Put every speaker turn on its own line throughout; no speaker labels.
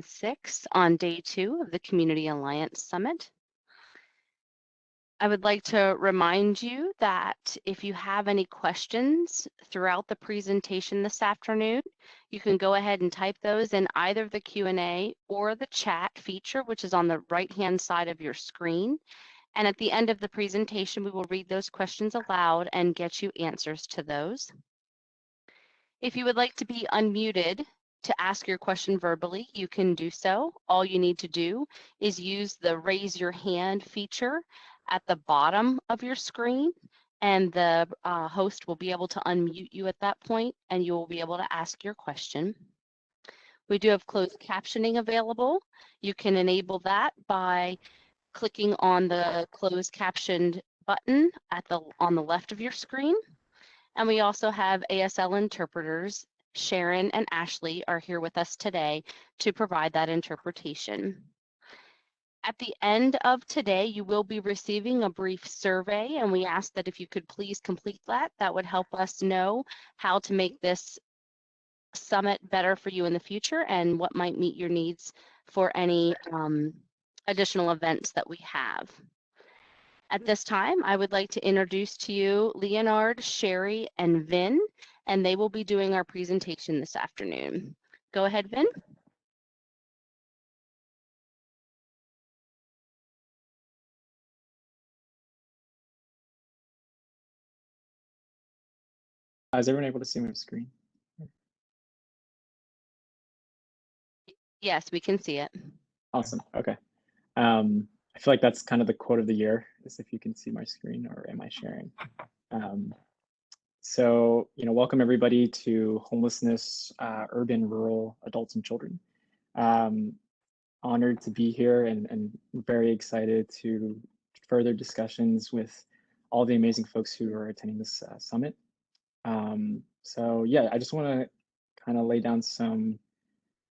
6 on day 2 of the Community Alliance Summit. I would like to remind you that if you have any questions throughout the presentation this afternoon, you can go ahead and type those in either the Q&A or the chat feature, which is on the right-hand side of your screen. And at the end of the presentation, we will read those questions aloud and get you answers to those. If you would like to be unmuted to ask your question verbally, you can do so. All you need to do is use the raise your hand feature at the bottom of your screen, and the host will be able to unmute you at that point, and you will be able to ask your question. We do have closed captioning available. You can enable that by clicking on the closed captioned button on the left of your screen. And we also have ASL interpreters. Sharon and Ashley are here with us today to provide that interpretation. At the end of today, you will be receiving a brief survey, and we ask that if you could please complete that, that would help us know how to make this summit better for you in the future and what might meet your needs for any additional events that we have. At this time, I would like to introduce to you Leonard, Sherry, and Vin, and they will be doing our presentation this afternoon. Go ahead, Vin.
Is everyone able to see my screen?
Yes, we can see it.
Awesome. Okay. I feel like that's kind of the quote of the year, is if you can see my screen, or am I sharing? So, welcome everybody to Homelessness, Urban, Rural, Adults and Children. Honored to be here and very excited to further discussions with all the amazing folks who are attending this summit. So yeah, I just want to kind of lay down some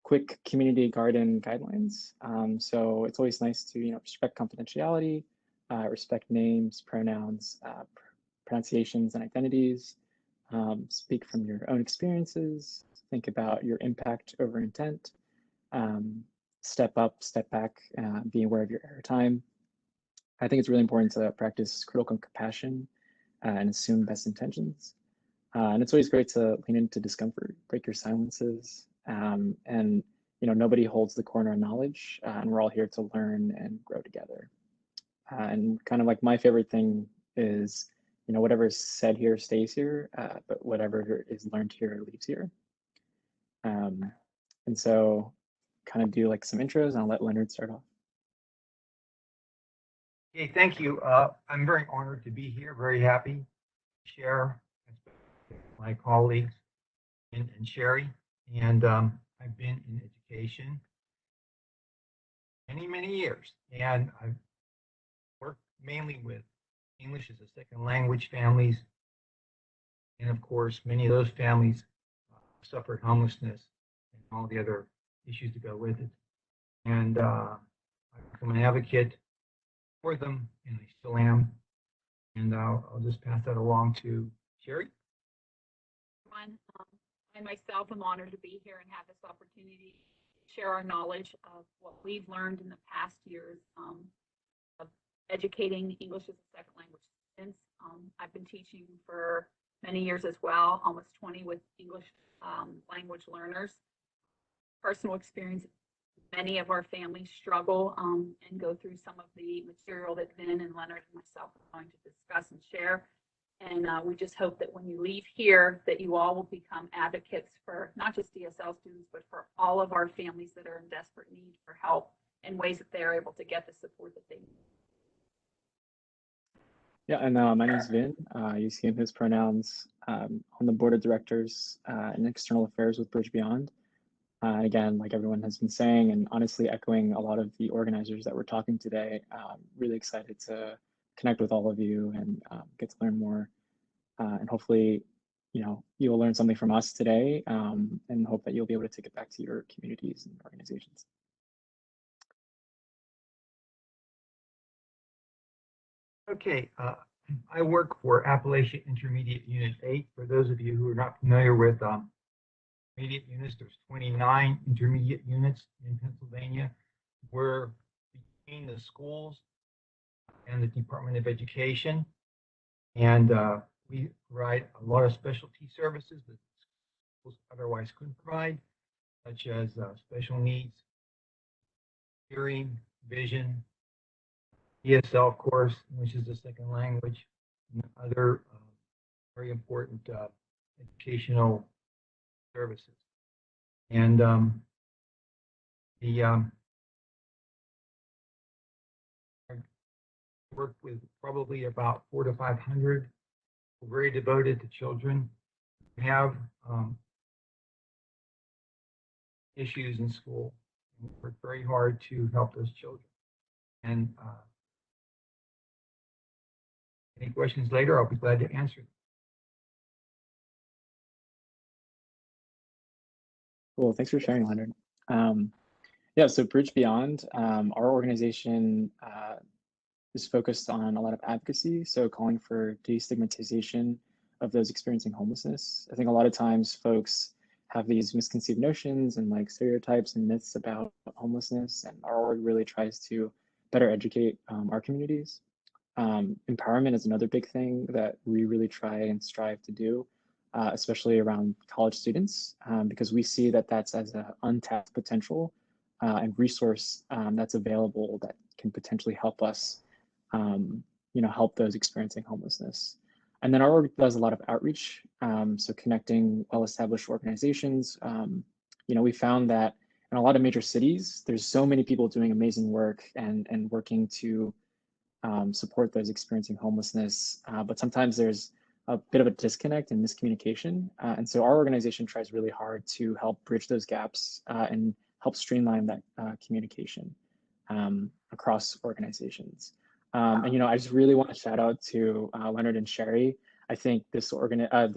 quick community garden guidelines. So it's always nice to respect confidentiality, respect names, pronouns, pronunciations, and identities. Speak from your own experiences. Think about your impact over intent. Step up, step back, be aware of your time. I think it's really important to practice critical compassion and assume best intentions. And it's always great to lean into discomfort, break your silences, and nobody holds the corner of knowledge, and we're all here to learn and grow together. And kind of like my favorite thing is, whatever is said here stays here, but whatever is learned here leaves here. And so kind of do like some intros, and I'll let Leonard start off.
Okay, thank you. I'm very honored to be here, very happy to share with my colleagues and Sherry. And I've been in education many years, and I've worked mainly with English as a second language families. And of course, many of those families suffered homelessness and all the other issues that go with it. And I've become an advocate for them, and I still am. And I'll just pass that along to Sherry.
I myself am honored to be here and have this opportunity to share our knowledge of what we've learned in the past years of educating English as a second language students. I've been teaching for many years as well, almost 20 with English language learners. Personal experience, many of our families struggle and go through some of the material that Vin and Leonard and myself are going to discuss and share. And we just hope that when you leave here, that you all will become advocates for not just DSL students, but for all of our families that are in desperate need for help in ways that they're able to get the support that they need.
Yeah, and my name is Vin. You see him, his pronouns, on the board of directors in external affairs with BridgeBeyond. Again, like everyone has been saying, and honestly echoing a lot of the organizers that we're talking today, really excited to connect with all of you and get to learn more. And hopefully, you'll learn something from us today, and hope that you'll be able to take it back to your communities and organizations.
Okay, I work for Appalachia Intermediate Unit 8. For those of you who are not familiar with intermediate units. There's 29 intermediate units in Pennsylvania. We're between the schools and the Department of Education. And we provide a lot of specialty services that schools otherwise couldn't provide, such as special needs, hearing, vision, ESL, of course, which is a second language, and other very important educational services. And I work with probably about 400 to 500. We're very devoted to children who have issues in school. We work very hard to help those children. And any questions later, I'll be glad to answer them.
Cool, thanks for sharing, Leonard. Yeah, so BridgeBeyond, our organization is focused on a lot of advocacy, so calling for destigmatization of those experiencing homelessness. I think a lot of times folks have these misconceived notions and like stereotypes and myths about homelessness, and our org really tries to better educate our communities. Empowerment is another big thing that we really try and strive to do, especially around college students, because we see that that's as an untapped potential and resource that's available that can potentially help us, help those experiencing homelessness. And then our org does a lot of outreach, so connecting well-established organizations. We found that in a lot of major cities, there's so many people doing amazing work and working to support those experiencing homelessness, but sometimes there's a bit of a disconnect and miscommunication. And so our organization tries really hard to help bridge those gaps and help streamline that communication across organizations. And I just really want to shout out to Leonard and Sherry. I think this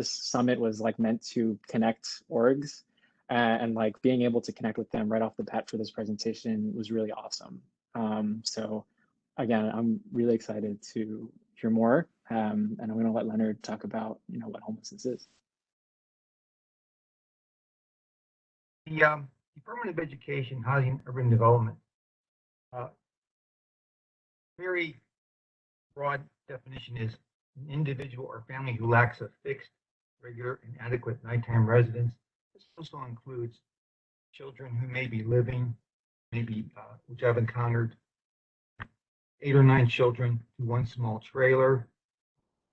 summit was like meant to connect orgs, and like being able to connect with them right off the bat for this presentation was really awesome. So again, I'm really excited to hear more, and I'm going to let Leonard talk about what homelessness is.
The Department of Education, Housing and Urban Development, very broad definition is an individual or family who lacks a fixed, regular, and adequate nighttime residence. This also includes children who may be living, which I've encountered, 8 or 9 children to one small trailer,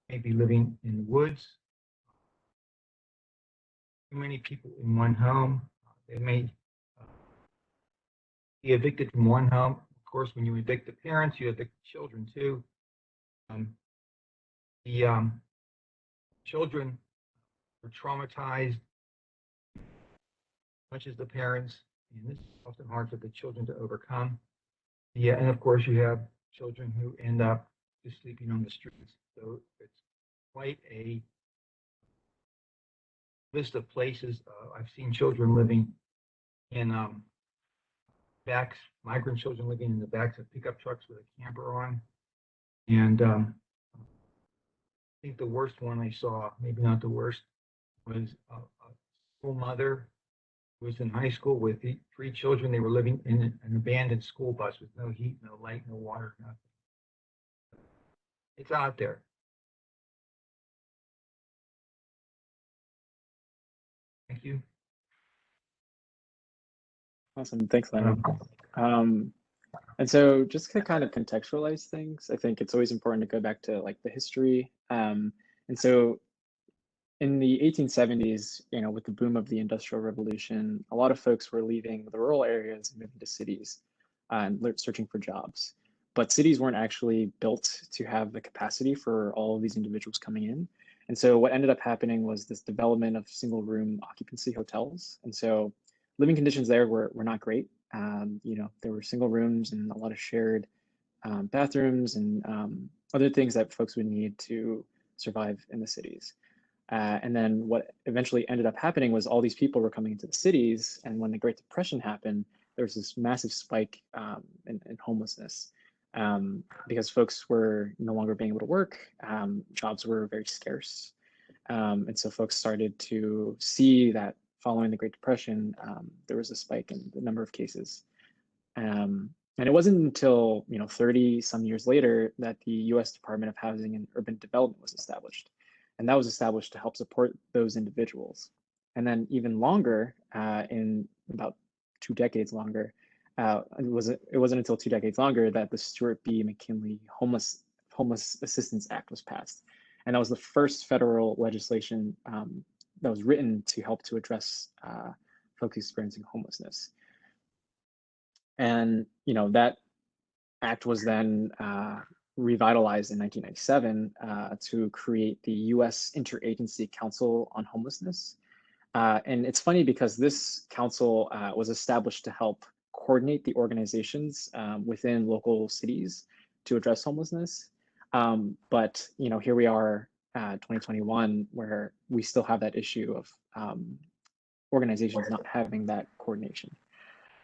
maybe living in the woods, too many people in one home. They may be evicted from one home. Of course, when you evict the parents, you evict the children too. The children are traumatized, much as the parents, and this is often hard for the children to overcome. Yeah, and of course, you have children who end up just sleeping on the streets. So it's quite a list of places. I've seen children living in migrant children living in the backs of pickup trucks with a camper on. And I think the worst one I saw, maybe not the worst, was a school mother who was in high school with 3 children. They were living in an abandoned school bus with no heat, no light, no water, nothing. It's out there. Thank you.
Awesome, thanks, Leonard. And so just to kind of contextualize things, I think it's always important to go back to like the history. And so in the 1870s, with the boom of the Industrial Revolution, a lot of folks were leaving the rural areas and moving to cities and searching for jobs. But cities weren't actually built to have the capacity for all of these individuals coming in. And so what ended up happening was this development of single room occupancy hotels. And so living conditions there were not great. There were single rooms and a lot of shared bathrooms and other things that folks would need to survive in the cities. And then what eventually ended up happening was all these people were coming into the cities. And when the Great Depression happened, there was this massive spike in homelessness because folks were no longer being able to work. Jobs were very scarce. And so folks started to see that following the Great Depression, there was a spike in the number of cases. And it wasn't until 30 some years later that the U.S. Department of Housing and Urban Development was established, and that was established to help support those individuals. And then even longer, in about 2 decades longer, it wasn't until 2 decades longer that the Stuart B. McKinley Homeless Assistance Act was passed, and that was the first federal legislation that was written to help to address folks experiencing homelessness. And that act was then revitalized in 1997 to create the U.S. Interagency Council on Homelessness. And it's funny because this council was established to help coordinate the organizations within local cities to address homelessness. But here we are, 2021, where we still have that issue of organizations not having that coordination.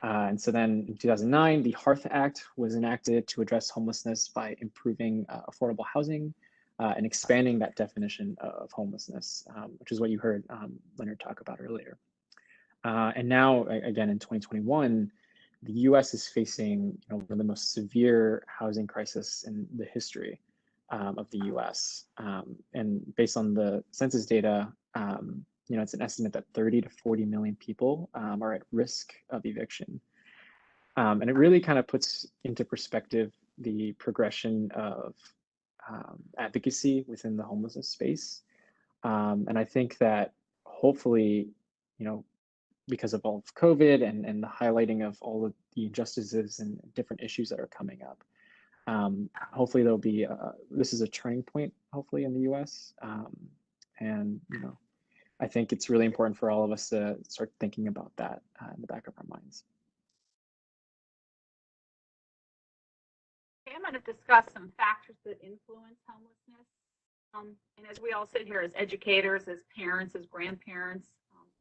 And so then in 2009, the HEARTH Act was enacted to address homelessness by improving affordable housing and expanding that definition of homelessness, which is what you heard Leonard talk about earlier. And now, again, in 2021, the US is facing one of the most severe housing crisis in the history of the US. And based on the census data, it's an estimate that 30 to 40 million people are at risk of eviction. And it really kind of puts into perspective the progression of advocacy within the homelessness space. And I think that hopefully, because of all of COVID and the highlighting of all of the injustices and different issues that are coming up, hopefully there'll be, this is a turning point, hopefully, in the US. And, I think it's really important for all of us to start thinking about that in the back of our minds.
Okay, I'm going to discuss some factors that influence homelessness. And as we all sit here as educators, as parents, as grandparents,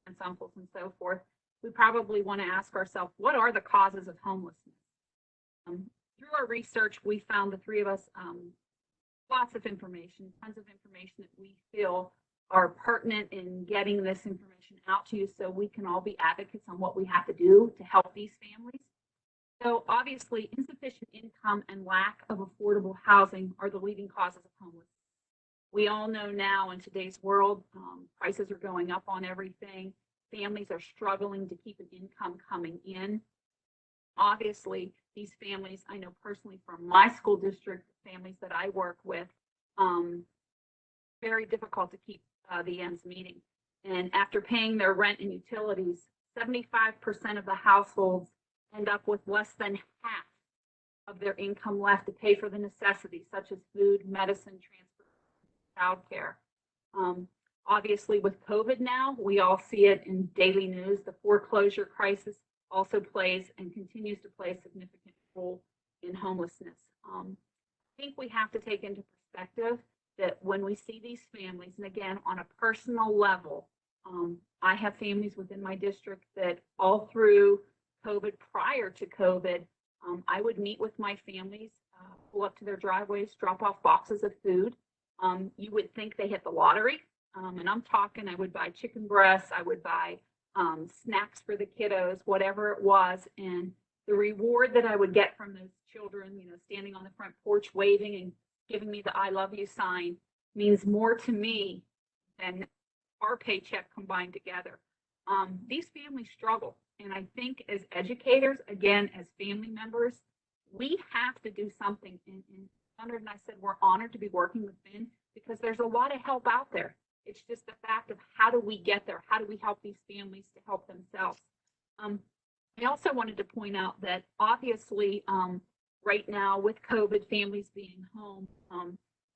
aunts, uncles, and so forth, we probably want to ask ourselves, what are the causes of homelessness? Through our research, we found, the three of us, lots of information, tons of information that we feel are pertinent in getting this information out to you so we can all be advocates on what we have to do to help these families. So obviously, insufficient income and lack of affordable housing are the leading causes of homelessness. We all know now in today's world, prices are going up on everything. Families are struggling to keep an income coming in. Obviously, these families, I know personally from my school district, families that I work with, very difficult to keep the ends meeting. And after paying their rent and utilities, 75% of the households end up with less than half of their income left to pay for the necessities such as food, medicine, transport, childcare. Obviously, with COVID now, we all see it in daily news. The foreclosure crisis also plays and continues to play a significant role in homelessness. I think we have to take into perspective that when we see these families, and again, on a personal level, I have families within my district that all through COVID, prior to COVID, I would meet with my families, pull up to their driveways, drop off boxes of food. You would think they hit the lottery. And I'm talking, I would buy chicken breasts, I would buy snacks for the kiddos, whatever it was. And the reward that I would get from those children, standing on the front porch waving and giving me the I love you sign means more to me than our paycheck combined together. These families struggle. And I think as educators, again, as family members, we have to do something. And Leonard and I said, we're honored to be working with Ben because there's a lot of help out there. It's just the fact of how do we get there? How do we help these families to help themselves? I also wanted to point out that obviously right now with COVID, families being home,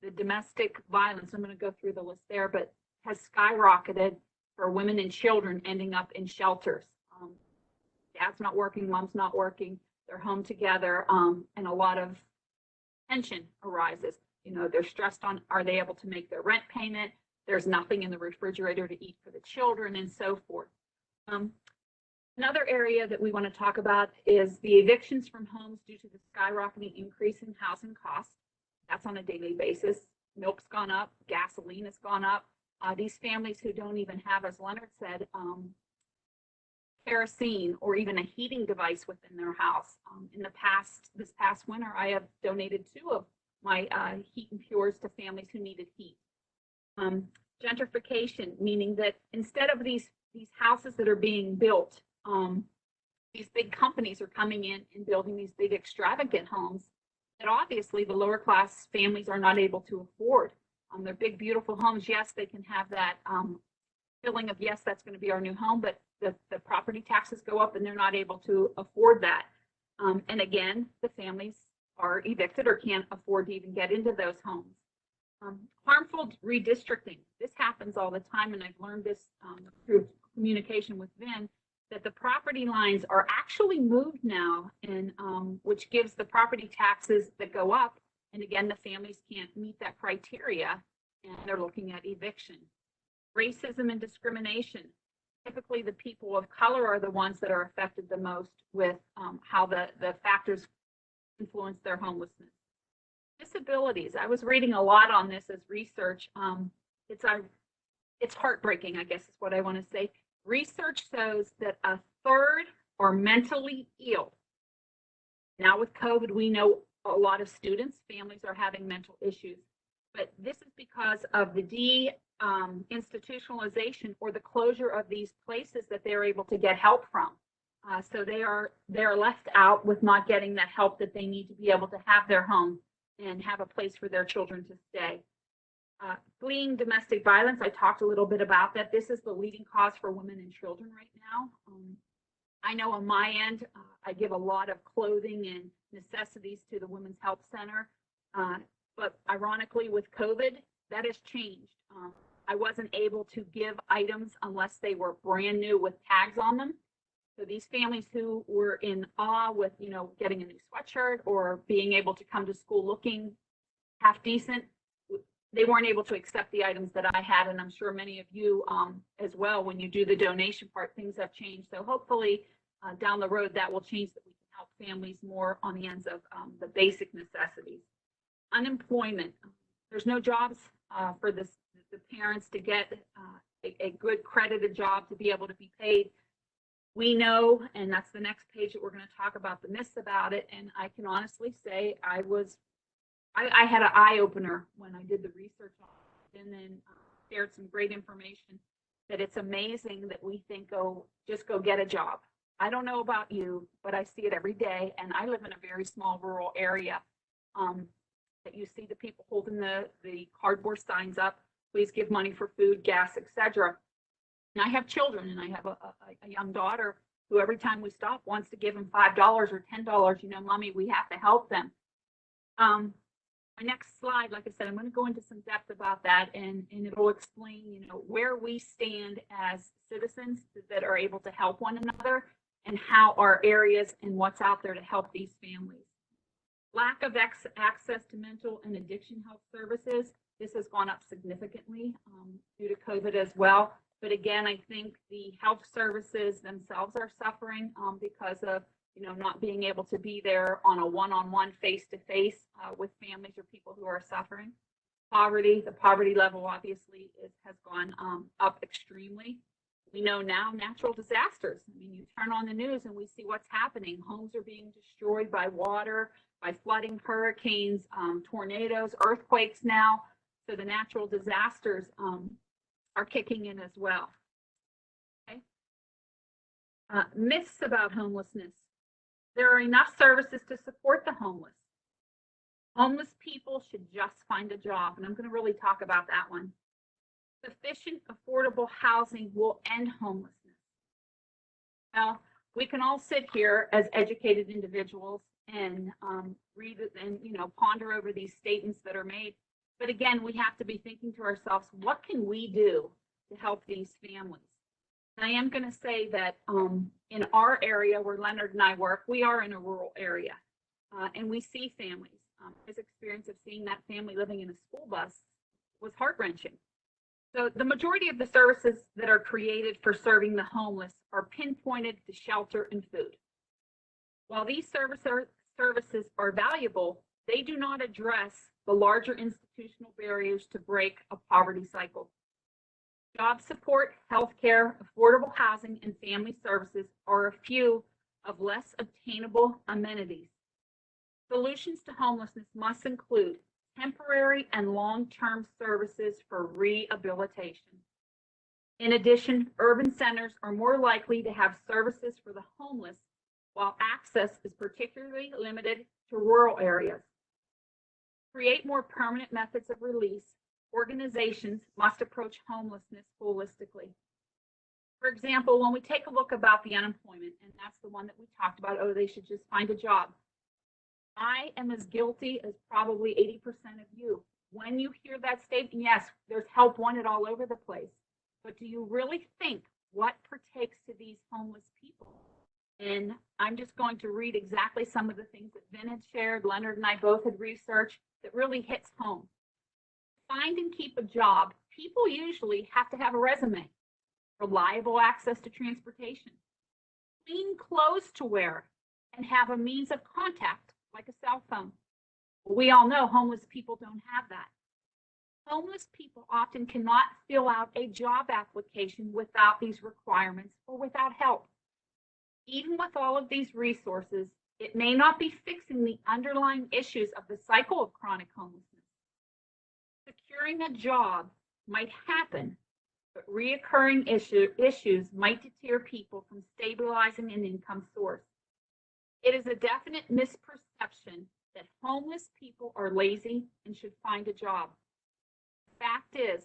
the domestic violence, I'm going to go through the list there, but has skyrocketed for women and children ending up in shelters. Dad's not working, mom's not working, they're home together, and a lot of tension arises. They're stressed on, are they able to make their rent payment? There's nothing in the refrigerator to eat for the children and so forth. Another area that we want to talk about is the evictions from homes due to the skyrocketing increase in housing costs. That's on a daily basis. Milk's gone up, gasoline has gone up. These families who don't even have, as Leonard said, kerosene or even a heating device within their house. This past winter, I have donated 2 of my heat and pures to families who needed heat. Gentrification, meaning that instead of these houses that are being built, these big companies are coming in and building these big extravagant homes that obviously the lower class families are not able to afford. They're big, beautiful homes. Yes, they can have that feeling of, yes, that's going to be our new home, but the property taxes go up and they're not able to afford that. And again, the families are evicted or can't afford to even get into those homes. Harmful redistricting. This happens all the time, and I've learned this through communication with Vin, that the property lines are actually moved now, and which gives the property taxes that go up. And again, the families can't meet that criteria, and they're looking at eviction. Racism and discrimination. Typically, the people of color are the ones that are affected the most with how the factors influence their homelessness. Disabilities. I was reading a lot on this as research. It's heartbreaking, I guess is what I want to say. Research shows that a third are mentally ill. Now with COVID, we know a lot of students, families are having mental issues, but this is because of the institutionalization or the closure of these places that they're able to get help from. So they're left out with not getting that help that they need to be able to have their home and have a place for their children to stay. Fleeing domestic violence, I talked a little bit about that. This is the leading cause for women and children right now. I know on my end, I give a lot of clothing and necessities to the Women's Health Center. But ironically, with COVID, that has changed. I wasn't able to give items unless they were brand new with tags on them. So these families who were in awe with, getting a new sweatshirt or being able to come to school looking half decent, they weren't able to accept the items that I had. And I'm sure many of you as well, when you do the donation part, things have changed. So hopefully down the road that will change, that we can help families more on the ends of the basic necessities. Unemployment. There's no jobs for the parents to get a good credited job to be able to be paid. We know, and that's the next page that we're going to talk about, the myths about it. And I can honestly say I had an eye opener when I did the research on it, and then shared some great information that it's amazing that we think, just go get a job. I don't know about you, but I see it every day. And I live in a very small rural area that you see the people holding the cardboard signs up, please give money for food, gas, etc. And I have children, and I have a young daughter who every time we stop wants to give them $5 or $10. Mommy, we have to help them. My next slide, like I said, I'm going to go into some depth about that, and it'll explain, where we stand as citizens that are able to help one another, and how our areas and what's out there to help these families. Lack of access to mental and addiction health services. This has gone up significantly due to COVID as well. But again, I think the health services themselves are suffering because of, not being able to be there on a one-on-one, face-to-face with families or people who are suffering. Poverty, the poverty level obviously has gone up extremely. We know now natural disasters. You turn on the news and we see what's happening. Homes are being destroyed by water, by flooding, hurricanes, tornadoes, earthquakes now. So the natural disasters are kicking in as well. Okay. Myths about homelessness. There are enough services to support the homeless. Homeless people should just find a job, and I'm going to really talk about that one. Sufficient affordable housing will end homelessness. Now, we can all sit here as educated individuals and read and ponder over these statements that are made. But again, we have to be thinking to ourselves, what can we do to help these families? And I am going to say that in our area where Leonard and I work, we are in a rural area, and we see families. His experience of seeing that family living in a school bus was heart-wrenching. So the majority of the services that are created for serving the homeless are pinpointed to shelter and food. While these services are valuable, they do not address the larger institutional barriers to break a poverty cycle. Job support, healthcare, affordable housing, and family services are a few of less obtainable amenities. Solutions to homelessness must include temporary and long-term services for rehabilitation. In addition, urban centers are more likely to have services for the homeless, while access is particularly limited to rural areas. To create more permanent methods of release, organizations must approach homelessness holistically. For example, when we take a look about the unemployment, and that's the one that we talked about, oh, they should just find a job. I am as guilty as probably 80% of you. When you hear that statement, yes, there's help wanted all over the place. But do you really think what partakes to these homeless people? And I'm just going to read exactly some of the things that Vin had shared, Leonard and I both had researched that really hits home. Find and keep a job. People usually have to have a resume, reliable access to transportation, clean clothes to wear, and have a means of contact like a cell phone. We all know homeless people don't have that. Homeless people often cannot fill out a job application without these requirements or without help. Even with all of these resources, it may not be fixing the underlying issues of the cycle of chronic homelessness. Securing a job might happen, but reoccurring issues might deter people from stabilizing an income source. It is a definite misperception that homeless people are lazy and should find a job. The fact is,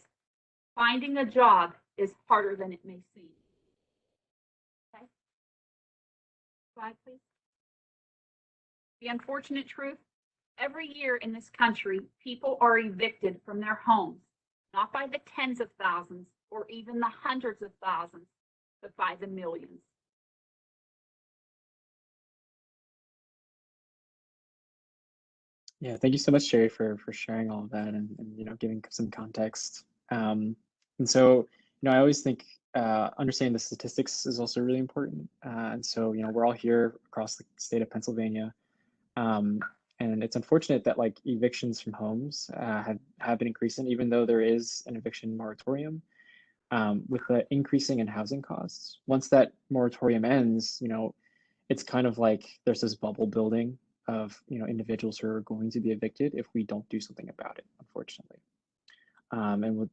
finding a job is harder than it may seem. Okay? Slide, please. The unfortunate truth, every year in this country, people are evicted from their homes, not by the tens of thousands or even the hundreds of thousands, but by the millions.
Yeah, thank you so much, Sherry, for sharing all of that and giving some context. And so I always think understanding the statistics is also really important. And so we're all here across the state of Pennsylvania, and it's unfortunate that like evictions from homes have been increasing, even though there is an eviction moratorium. With the increasing in housing costs, once that moratorium ends, it's kind of like there's this bubble building of individuals who are going to be evicted if we don't do something about it, unfortunately. And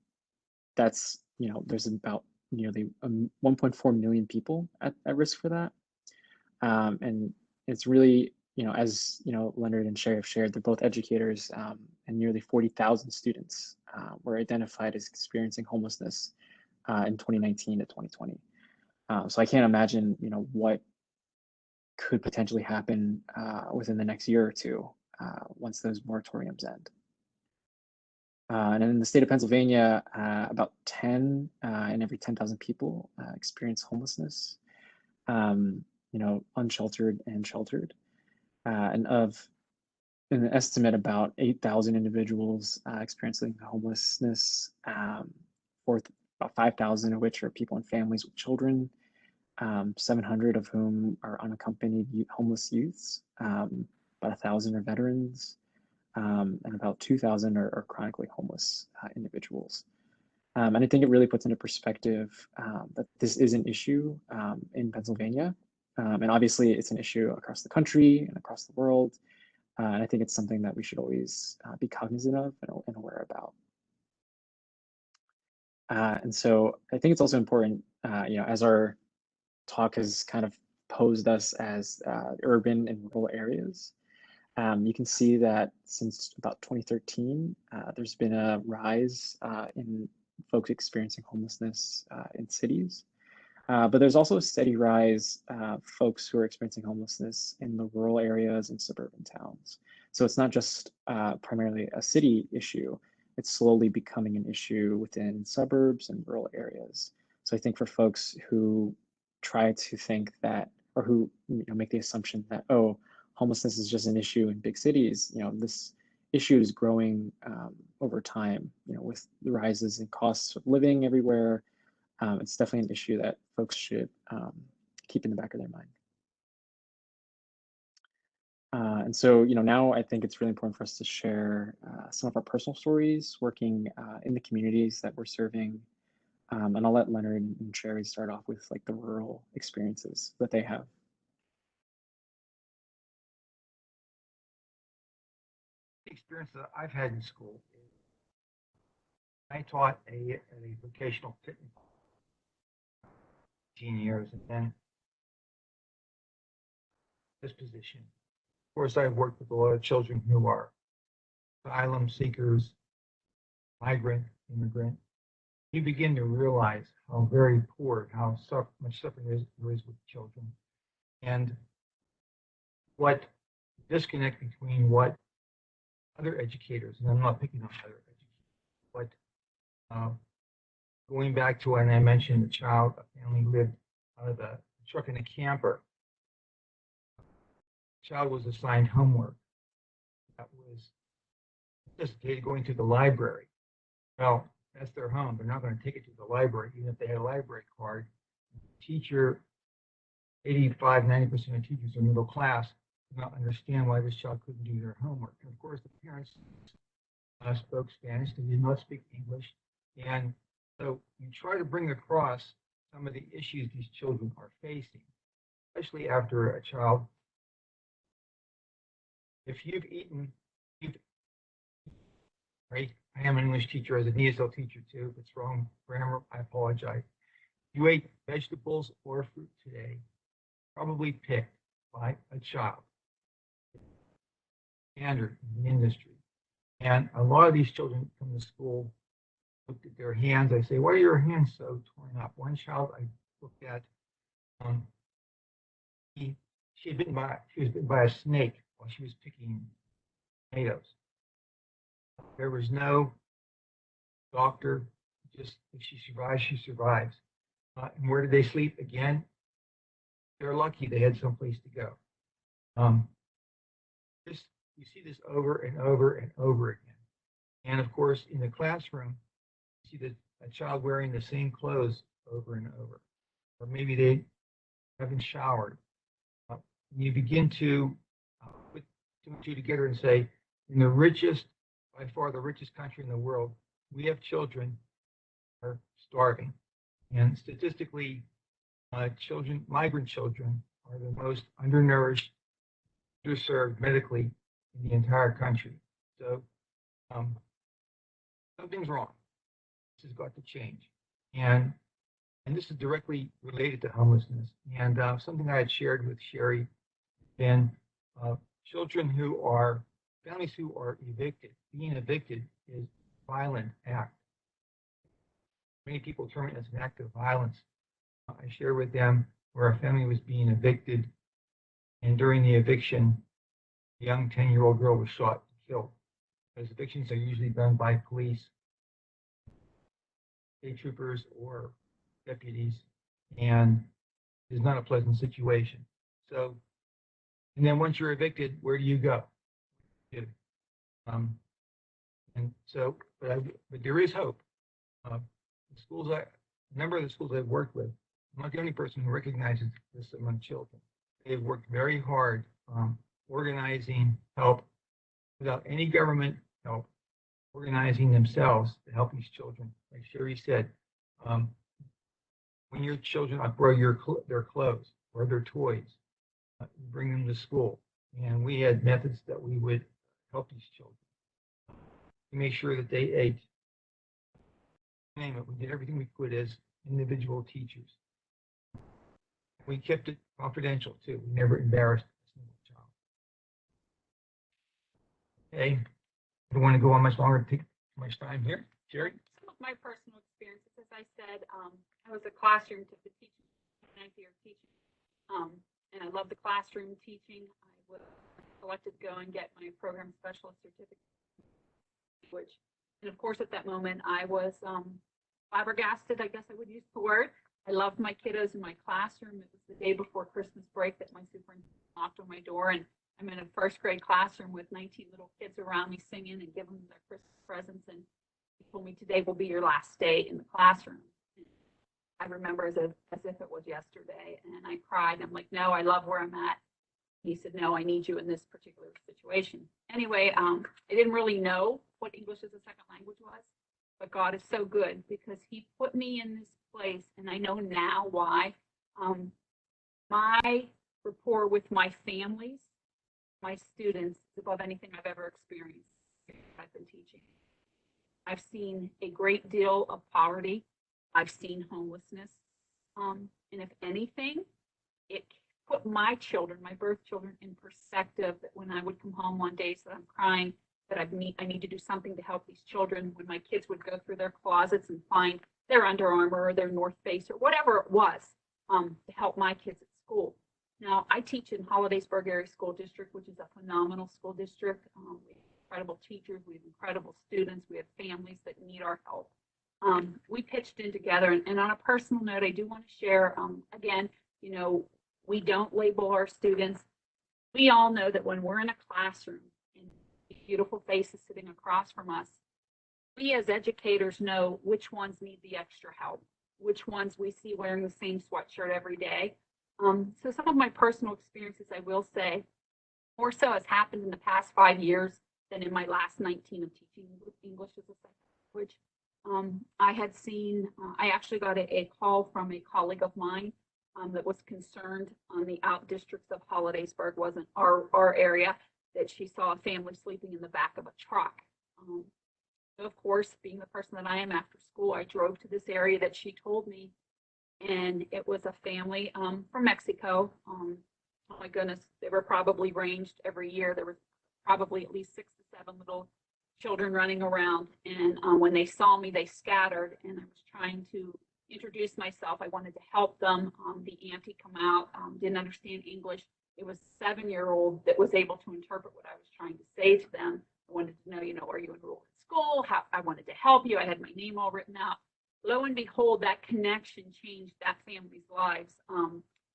that's there's about nearly 1.4 million people at risk for that. And it's really as Leonard and Sherry have shared, they're both educators, and nearly 40,000 students were identified as experiencing homelessness in 2019 to 2020. So I can't imagine what could potentially happen within the next year or two once those moratoriums end. And in the state of Pennsylvania, about 10 in every 10,000 people experience homelessness, unsheltered and sheltered. And of an estimate about 8,000 individuals experiencing homelessness, about 5,000 of which are people and families with children, 700 of whom are unaccompanied homeless youths, about 1,000 are veterans, and about 2,000 are chronically homeless individuals. And I think it really puts into perspective that this is an issue in Pennsylvania. And obviously it's an issue across the country and across the world. And I think it's something that we should always be cognizant of and aware about. And so I think it's also important, as our talk has kind of posed us as urban and rural areas. You can see that since about 2013, there's been a rise in folks experiencing homelessness in cities. But there's also a steady rise of folks who are experiencing homelessness in the rural areas and suburban towns. So it's not just primarily a city issue, it's slowly becoming an issue within suburbs and rural areas. So I think for folks who try to think that, or who make the assumption that, oh, homelessness is just an issue in big cities, this issue is growing over time, with the rises in costs of living everywhere. It's definitely an issue that folks should keep in the back of their mind. And so, now I think it's really important for us to share some of our personal stories working in the communities that we're serving, And I'll let Leonard and Sherry start off with like the rural experiences that they have.
The experience that I've had in school is I taught at a vocational fitness 15 years, and then this position. Of course, I've worked with a lot of children who are asylum seekers, migrant, immigrant. You begin to realize how very poor, how much suffering there is with children, and what disconnect between what other educators, and I'm not picking on other educators, but going back to when I mentioned a family lived out of the truck in a camper. The child was assigned homework that was necessitated going to the library. Well, that's their home. They're not going to take it to the library, even if they had a library card. Teacher, 85, 90% of teachers are middle class, do not understand why this child couldn't do their homework. And of course, the parents spoke Spanish. They did not speak English. And so you try to bring across some of the issues these children are facing, especially after a child. If you've eaten, right? I am an English teacher as an ESL teacher too. If it's wrong grammar, I apologize. You ate vegetables or fruit today, probably picked by a child. Standard in the industry. And a lot of these children come to school, looked at their hands. I say, why are your hands so torn up? One child I looked at, she was bitten by a snake while she was picking tomatoes. There was no doctor, just if she survives, she survives. And where did they sleep? Again, they're lucky they had someplace to go. You see this over and over and over again. And of course, in the classroom, you see a child wearing the same clothes over and over. Or maybe they haven't showered. You begin to put two and two together and say, in the richest, by far the richest country in the world, we have children who are starving. And statistically, migrant children are the most undernourished, underserved medically in the entire country. So something's wrong. This has got to change. And this is directly related to homelessness. And something I had shared with Sherry, and families who are evicted. Being evicted is a violent act. Many people term it as an act of violence. I shared with them where a family was being evicted, and during the eviction, a young 10-year-old girl was shot and killed. Those evictions are usually done by police, state troopers, or deputies, and it's not a pleasant situation. So, and then once you're evicted, where do you go? And so, but there is hope. A number of the schools I've worked with, I'm not the only person who recognizes this among children. They've worked very hard organizing help without any government help, organizing themselves to help these children. Like Sherry said, when your children outgrow their clothes or their toys, you bring them to school. And we had methods that we would help these children to make sure that they ate. Name it. We did everything we could as individual teachers. We kept it confidential too. We never embarrassed a single child. Okay. I don't want to go on much longer, take too much time here. Sherry?
Some of my personal experiences, as I said, I was a classroom teacher, 9th year teaching. And I love the classroom teaching. I was selected to go and get my program specialist certificate, and of course, at that moment, I was flabbergasted, I guess I would use the word. I loved my kiddos in my classroom. It was the day before Christmas break that my superintendent knocked on my door, and I'm in a first grade classroom with 19 little kids around me singing and giving them their Christmas presents. And he told me, today will be your last day in the classroom. And I remember as if it was yesterday, and I cried. I'm like, no, I love where I'm at. He said, no, I need you in this particular situation. Anyway, I didn't really know what English as a second language was. but God is so good because he put me in this place, and I know now why. My rapport with my families, my students, is above anything I've ever experienced. I've been teaching. I've seen a great deal of poverty. I've seen homelessness. And if anything, it put my children, my birth children, in perspective that when I would come home one day that I'm crying, that I need to do something to help these children. When my kids would go through their closets and find their Under Armour or their North Face or whatever it was, to help my kids at school. Now, I teach in Hollidaysburg Area School District, which is a phenomenal school district. We have incredible teachers, we have incredible students, we have families that need our help. We pitched in together, and on a personal note, I do want to share, again, we don't label our students. We all know that when we're in a classroom and beautiful faces sitting across from us, we as educators know which ones need the extra help, which ones we see wearing the same sweatshirt every day. So some of my personal experiences, I will say, more so has happened in the past 5 years than in my last 19 of teaching English as a second language. I actually got a call from a colleague of mine that was concerned on the out districts of Hollidaysburg, wasn't our area, that she saw a family sleeping in the back of a truck. Of course, being the person that I am after school, I drove to this area that she told me, and it was a family from Mexico. Oh my goodness, they were probably ranged every year. There was probably at least 6 to 7 little children running around, and when they saw me, they scattered, and I was trying to introduce myself. I wanted to help them. The auntie come out, didn't understand English. It was a 7-year-old that was able to interpret what I was trying to say to them. I wanted to know, are you enrolled in school? I wanted to help you. I had my name all written out. Lo and behold, that connection changed that family's lives,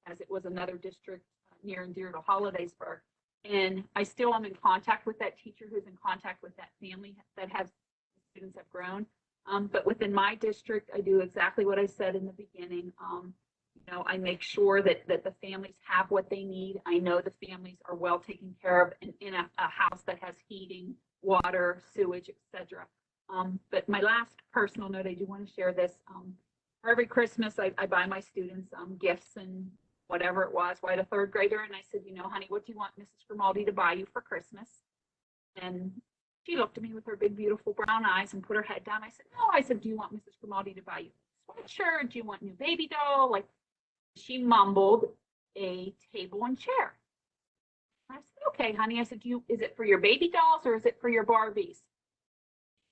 as it was another district near and dear to Hollidaysburg. And I still am in contact with that teacher who's in contact with that family that has students have grown. But within my district, I do exactly what I said in the beginning. I make sure that the families have what they need. I know the families are well taken care of in a house that has heating, water, sewage, etc. But my last personal note, I do want to share this. For every Christmas, I buy my students gifts and whatever it was. Well, I had a 3rd grader, and I said, honey, what do you want Mrs. Grimaldi to buy you for Christmas? And she looked at me with her big, beautiful brown eyes and put her head down. I said, no. I said, do you want Mrs. Grimaldi to buy you a sweatshirt? Do you want a new baby doll? She mumbled a table and chair. I said, okay, honey. I said, is it for your baby dolls or is it for your Barbies?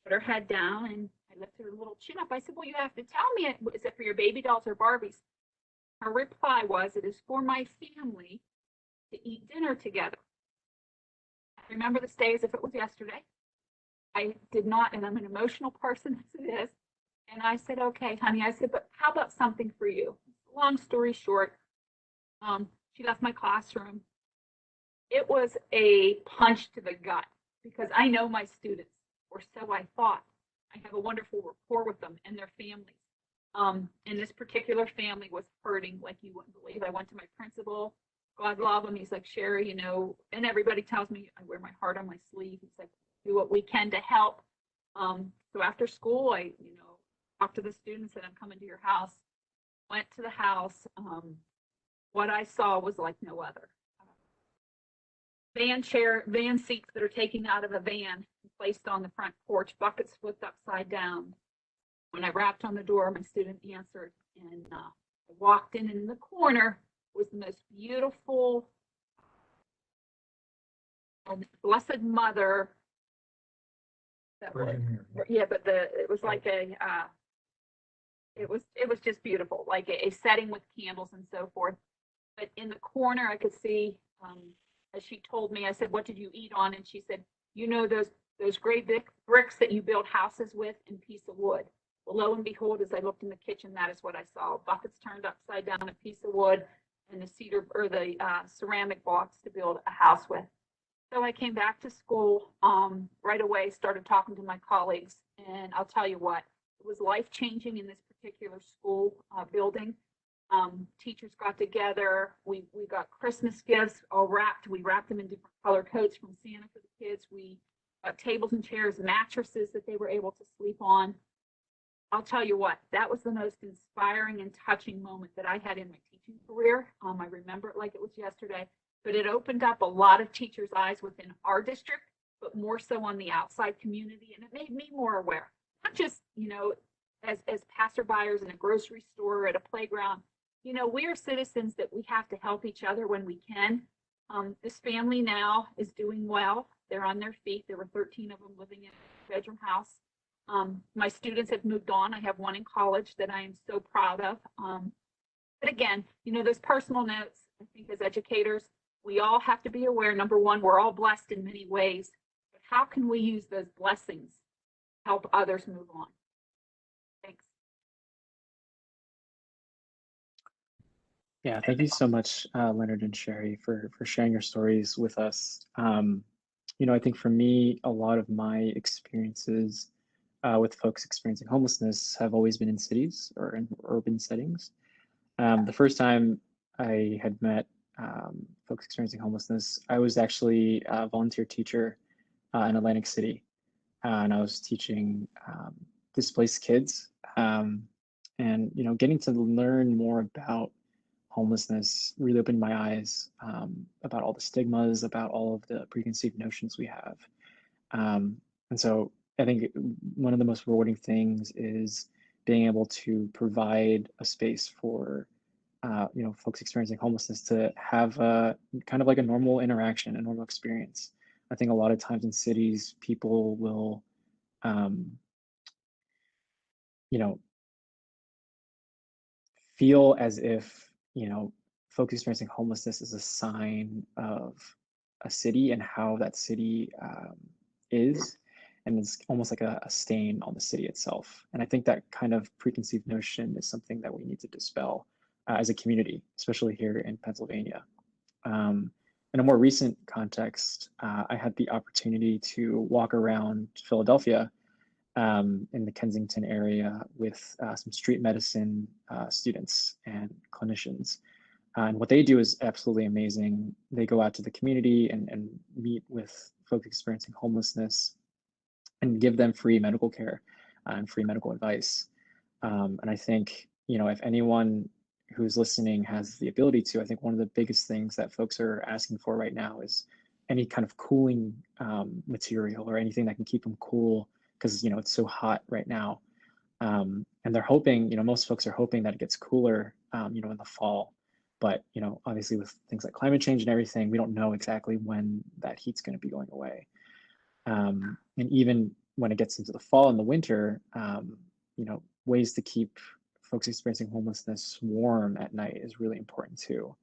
Put her head down, and I lifted her little chin up. I said, well, you have to tell me, is it for your baby dolls or Barbies? Her reply was, it is for my family to eat dinner together. I remember this day as if it was yesterday. I did not, and I'm an emotional person as it is. And I said, okay, honey. I said, but how about something for you? Long story short, she left my classroom. It was a punch to the gut because I know my students, or so I thought. I have a wonderful rapport with them and their families. And this particular family was hurting like you wouldn't believe. I went to my principal. God love him. He's like, Sherry, and everybody tells me I wear my heart on my sleeve. He's like, do what we can to help. So after school, I, talked to the students, and I'm coming to your house. Went to the house. What I saw was like no other. Van seats that are taken out of a van and placed on the front porch, buckets flipped upside down. When I rapped on the door, my student answered, and I walked in, and in the corner was the most beautiful Blessed Mother. Yeah, but it was like it was just beautiful, like a setting with candles and so forth. But in the corner, I could see, as she told me, I said, what did you eat on? And she said, those gray bricks that you build houses with and piece of wood. Well, lo and behold, as I looked in the kitchen, that is what I saw. Buckets turned upside down, a piece of wood, and the cedar or the ceramic blocks to build a house with. So I came back to school right away, started talking to my colleagues, and I'll tell you what, it was life-changing in this particular school building. Teachers got together. We got Christmas gifts all wrapped. We wrapped them in different color coats from Santa for the kids. We got tables and chairs, mattresses that they were able to sleep on. I'll tell you what, that was the most inspiring and touching moment that I had in my teaching career. I remember it like it was yesterday, but it opened up a lot of teachers' eyes within our district, but more so on the outside community. And it made me more aware, not just, as passerbyers in a grocery store or at a playground. We are citizens that we have to help each other when we can. This family now is doing well. They're on their feet. There were 13 of them living in a bedroom house. My students have moved on. I have one in college that I am so proud of. But again, those personal notes, I think as educators, we all have to be aware. Number one, we're all blessed in many ways, but how can we use those blessings to help others move on? Thanks.
Yeah, thank you so much, Leonard and Sherry, for sharing your stories with us. I think for me, a lot of my experiences with folks experiencing homelessness have always been in cities or in urban settings. The first time I had met folks experiencing homelessness, I was actually a volunteer teacher in Atlantic City, and I was teaching displaced kids. And getting to learn more about homelessness really opened my eyes about all the stigmas, about all of the preconceived notions we have. And so I think one of the most rewarding things is being able to provide a space for folks experiencing homelessness to have a kind of like a normal interaction, a normal experience. I think a lot of times in cities, people will, feel as if, folks experiencing homelessness is a sign of a city and how that city is. And it's almost like a stain on the city itself. And I think that kind of preconceived notion is something that we need to dispel as a community, especially here in Pennsylvania. In a more recent context, I had the opportunity to walk around Philadelphia in the Kensington area with some street medicine students and clinicians. And what they do is absolutely amazing. They go out to the community and meet with folks experiencing homelessness and give them free medical care and free medical advice. And I think, if anyone who's listening has the ability to, I think one of the biggest things that folks are asking for right now is any kind of cooling material or anything that can keep them cool, because it's so hot right now. And they're hoping, most folks are hoping that it gets cooler, in the fall. But obviously with things like climate change and everything, we don't know exactly when that heat's going to be going away. And even when it gets into the fall and the winter, ways to keep folks experiencing homelessness warm at night is really important too.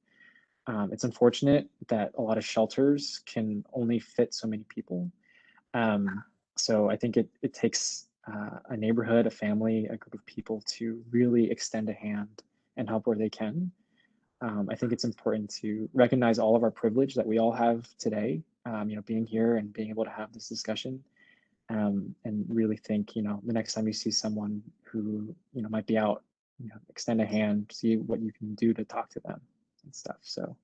It's unfortunate that a lot of shelters can only fit so many people. So I think it takes a neighborhood, a family, a group of people to really extend a hand and help where they can. I think it's important to recognize all of our privilege that we all have today, being here and being able to have this discussion, and really think, the next time you see someone who, might be out, extend a hand, see what you can do to talk to them and stuff. So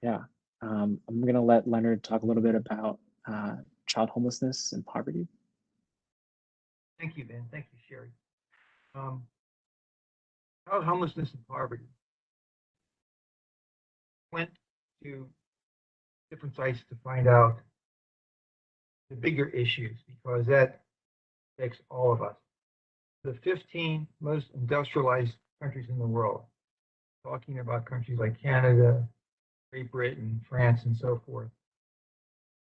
yeah, I'm going to let Leonard talk a little bit about child homelessness and poverty.
Thank you, Ben. Thank you, Sherry. Child homelessness and poverty. Went to different sites to find out the bigger issues, because that affects all of us. The 15 most industrialized countries in the world, talking about countries like Canada, Great Britain, France, and so forth.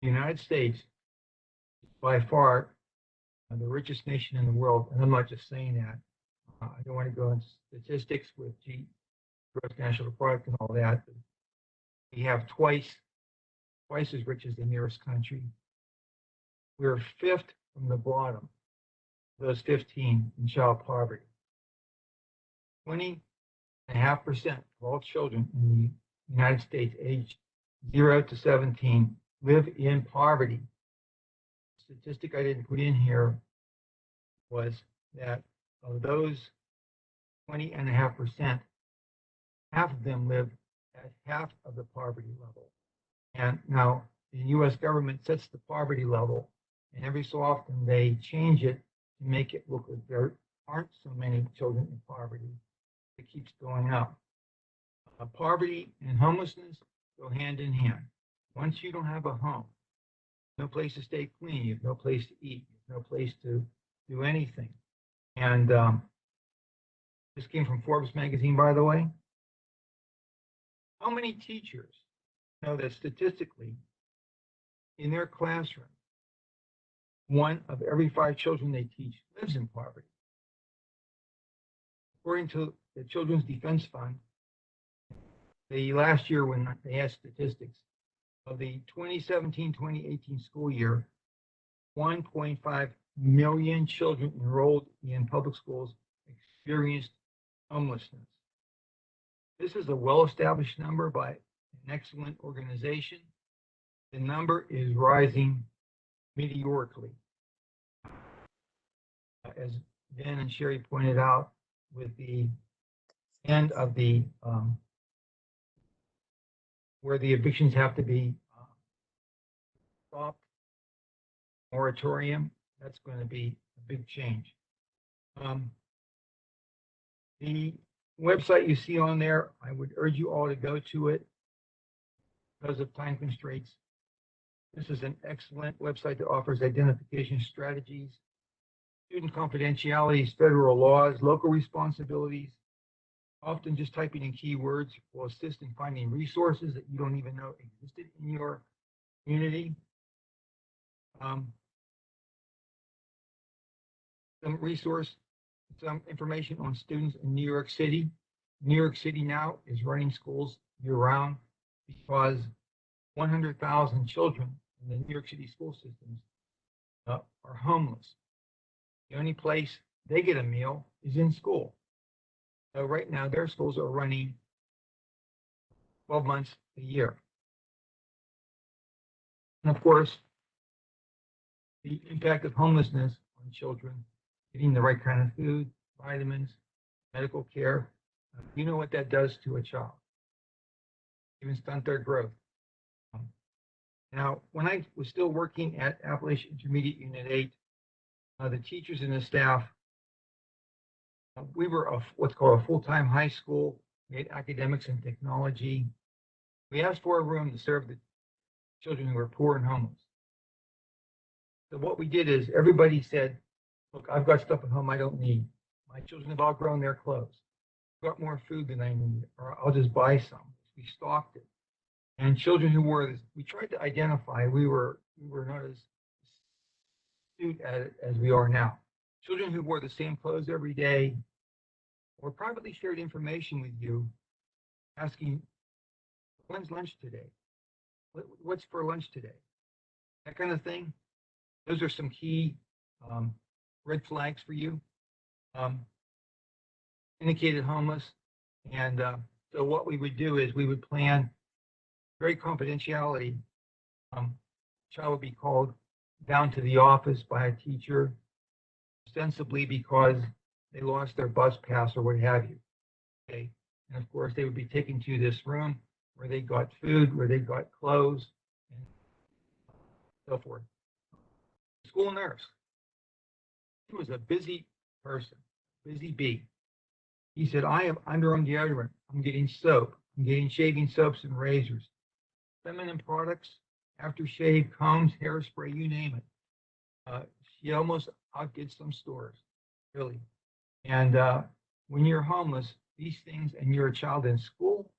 The United States is by far the richest nation in the world, and I'm not just saying that. I don't want to go into statistics with gross national product and all that. But we have twice as rich as the nearest country. We're fifth from the bottom, those 15 in child poverty. 20.5% of all children in the United States aged 0 to 17 live in poverty. The statistic I didn't put in here was that of those 20.5%, half of them live at half of the poverty level. And now the U.S. government sets the poverty level, and every so often they change it to make it look like they're aren't so many children in poverty. It keeps going up. Poverty and homelessness go hand in hand. Once you don't have a home, no place to stay clean, you have no place to eat, you have no place to do anything. And this came from Forbes magazine, by the way. How many teachers know that statistically in their classroom, 1 of every 5 children they teach lives in poverty? According to the Children's Defense Fund, the last year when they had statistics of the 2017-2018 school year, 1.5 million children enrolled in public schools experienced homelessness. This is a well-established number by an excellent organization. The number is rising meteorically. As Ben and Sherry pointed out, with the end of the where the evictions have to be stopped, moratorium, that's going to be a big change. The website you see on there, I would urge you all to go to it because of time constraints. This is an excellent website that offers identification strategies, student confidentialities, federal laws, local responsibilities. Often just typing in keywords will assist in finding resources that you don't even know existed in your community. Some information on students in New York City. New York City now is running schools year-round because 100,000 children in the New York City school systems are homeless. The only place they get a meal is in school. So right now, their schools are running 12 months a year. And of course, the impact of homelessness on children, getting the right kind of food, vitamins, medical care. You know what that does to a child, even stunt their growth. Now, when I was still working at Appalachian Intermediate Unit 8, the teachers and the staff, we were what's called a full-time high school. We had academics and technology. We asked for a room to serve the children who were poor and homeless. So what we did is everybody said, look, I've got stuff at home I don't need. My children have outgrown their clothes. I've got more food than I need, or I'll just buy some. We stocked it. And children who wore this, we tried to identify, we were not as astute at it as we are now. Children who wore the same clothes every day, or privately shared information with you, asking, when's lunch today? What's for lunch today? That kind of thing. Those are some key red flags for you. Indicated homeless. And so what we would do is we would plan very confidentiality. Child would be called down to the office by a teacher, ostensibly because they lost their bus pass or what have you. Okay. And of course, they would be taken to this room where they got food, where they got clothes, and so forth. School nurse. He was a busy person, busy bee. He said, I have underarm deodorant. I'm getting soap. I'm getting shaving soaps and razors. Feminine products, aftershave, combs, hairspray, you name it. She almost outdid some stores, really. And when you're homeless, these things, and you're a child in school,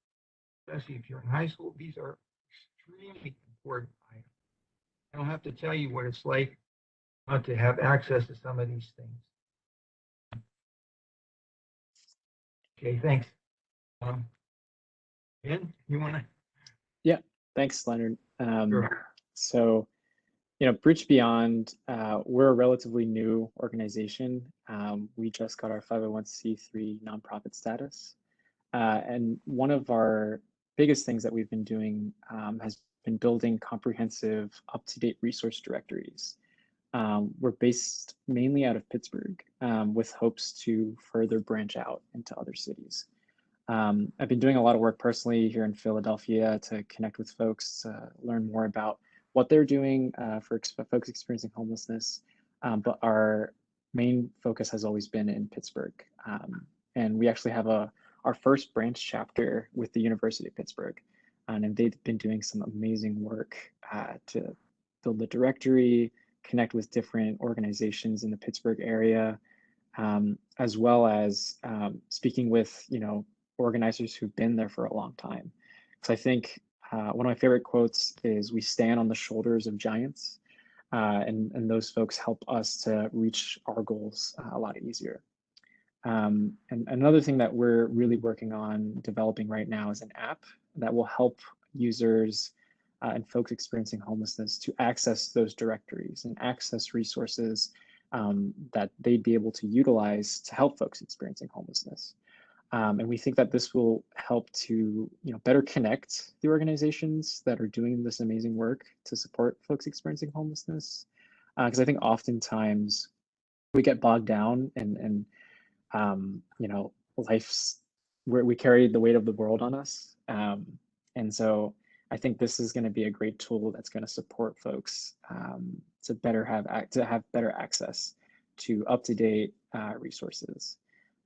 especially if you're in high school, these are extremely important items. I don't have to tell you what it's like not to have access to some of these things. Okay, thanks. Ben, you want to?
Yeah, thanks, Leonard.
Sure.
So, BridgeBeyond, we're a relatively new organization. We just got our 501c3 nonprofit status. And one of our biggest things that we've been doing has been building comprehensive, up-to-date resource directories. We're based mainly out of Pittsburgh, with hopes to further branch out into other cities. I've been doing a lot of work personally here in Philadelphia to connect with folks, to learn more about what they're doing for folks experiencing homelessness. But our main focus has always been in Pittsburgh. And we actually have our first branch chapter with the University of Pittsburgh. And they've been doing some amazing work to build the directory, connect with different organizations in the Pittsburgh area, as well as speaking with, organizers who've been there for a long time. So I think one of my favorite quotes is, "We stand on the shoulders of giants," and those folks help us to reach our goals a lot easier. And another thing that we're really working on developing right now is an app that will help users and folks experiencing homelessness to access those directories and access resources that they'd be able to utilize to help folks experiencing homelessness. And we think that this will help to better connect the organizations that are doing this amazing work to support folks experiencing homelessness. Because I think oftentimes we get bogged down and life's where we carry the weight of the world on us. And so I think this is going to be a great tool that's going to support folks to have better access to up-to-date resources.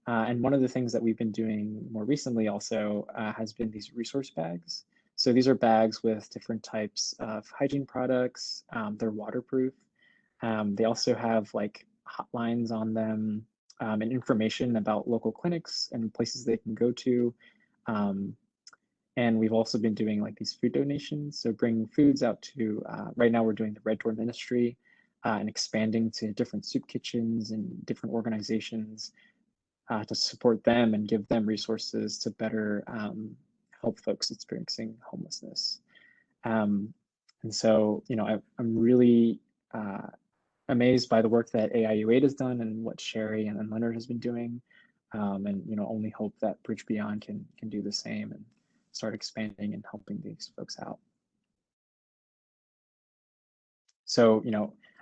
And one of the things that we've been doing more recently also has been these resource bags. So these are bags with different types of hygiene products. They're waterproof. They also have like hotlines on them and information about local clinics and places they can go to. And we've also been doing like these food donations. So bringing foods out to, right now we're doing the Red Door Ministry and expanding to different soup kitchens and different organizations to support them and give them resources to better help folks experiencing homelessness. And so, I'm really amazed by the work that AIU8 has done and what Sherry and Leonard has been doing. And, only hope that BridgeBeyond can do the same and start expanding and helping these folks out. So,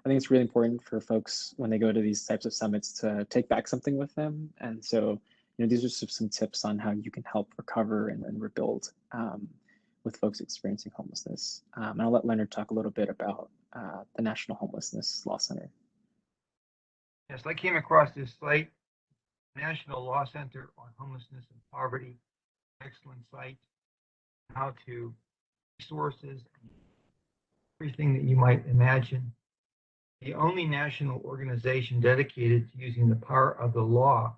I think it's really important for folks when they go to these types of summits to take back something with them. And so, these are just some tips on how you can help recover and rebuild with folks experiencing homelessness. And I'll let Leonard talk a little bit about the National Homelessness Law Center.
Yes, I came across this site, National Law Center on Homelessness and Poverty. Excellent site. How to resources, everything that you might imagine. The only national organization dedicated to using the power of the law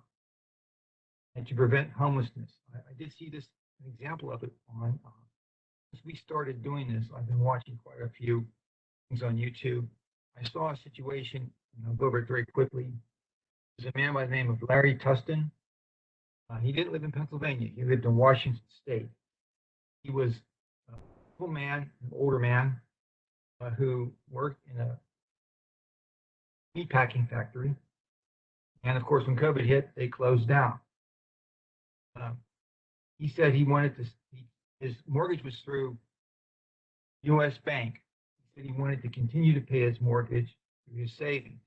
and to prevent homelessness. I did see this, an example of it on, as we started doing this, I've been watching quite a few things on YouTube. I saw a situation, and I'll go over it very quickly. There's a man by the name of Larry Tustin. He didn't live in Pennsylvania. He lived in Washington State. He was a full man, an older man, who worked in a meatpacking factory. And of course, when COVID hit, they closed down. He said he wanted to, his mortgage was through U.S. Bank. He said he wanted to continue to pay his mortgage through his savings.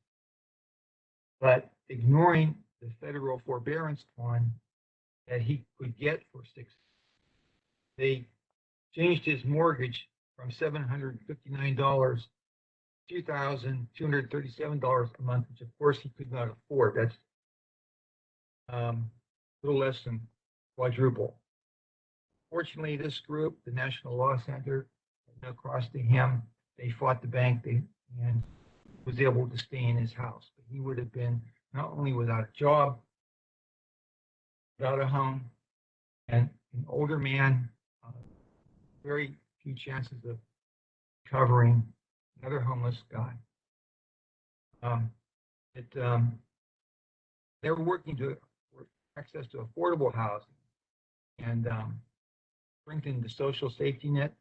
But ignoring the federal forbearance fund that he could get for 6, they changed his mortgage from $759 to $2,237 a month, which of course he could not afford. That's a little less than quadruple. Fortunately, this group, the National Law Center, no cost to him. They fought the bank and was able to stay in his house. But he would have been not only without a job, without a home, and an older man, very few chances of covering another homeless guy. They were working to access to affordable housing and strengthen the social safety net,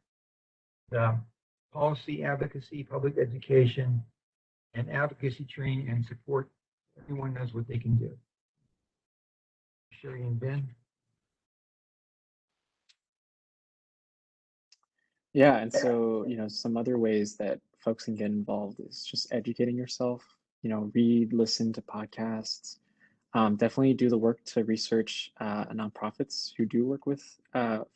policy advocacy, public education, and advocacy training and support. Everyone knows what they can do. Sherry and Ben.
Yeah, and so, some other ways that folks can get involved is just educating yourself, read, listen to podcasts. Definitely do the work to research nonprofits who do work with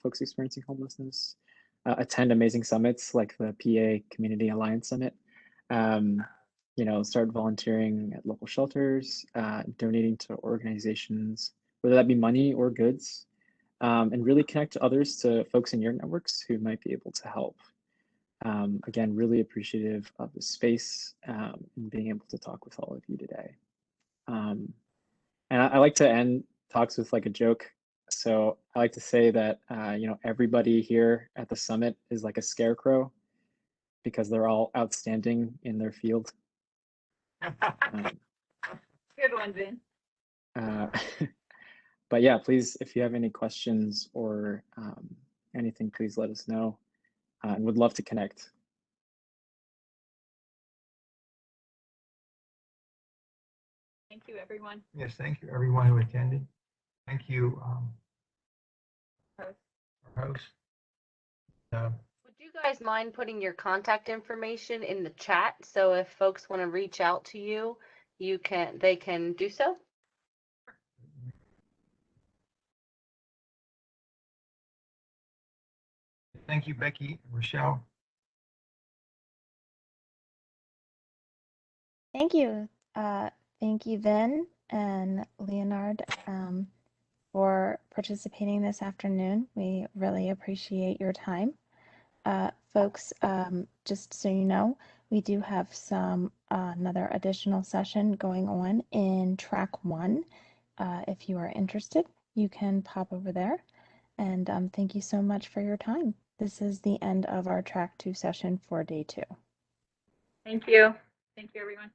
folks experiencing homelessness. Attend amazing summits like the PA Community Alliance Summit. start volunteering at local shelters, donating to organizations, whether that be money or goods, and really connect others to folks in your networks who might be able to help. Again, really appreciative of the space and being able to talk with all of you today. And I like to end talks with like a joke. So I like to say that, everybody here at the summit is like a scarecrow because they're all outstanding in their field.
Good one, Vin.
But yeah, please, if you have any questions or anything, please let us know and would love to connect.
Thank you, everyone.
Yes, thank you, everyone who attended. Thank you,
Host.
our host.
Would you guys mind putting your contact information in the chat so if folks want to reach out to you, they can do so?
Thank you, Becky, Rochelle.
Thank you. Thank you, Vin and Leonard, for participating this afternoon. We really appreciate your time. Folks, just so you know, we do have another additional session going on in track 1. If you are interested, you can pop over there. And thank you so much for your time. This is the end of our track 2 session for day 2.
Thank you. Thank you, everyone.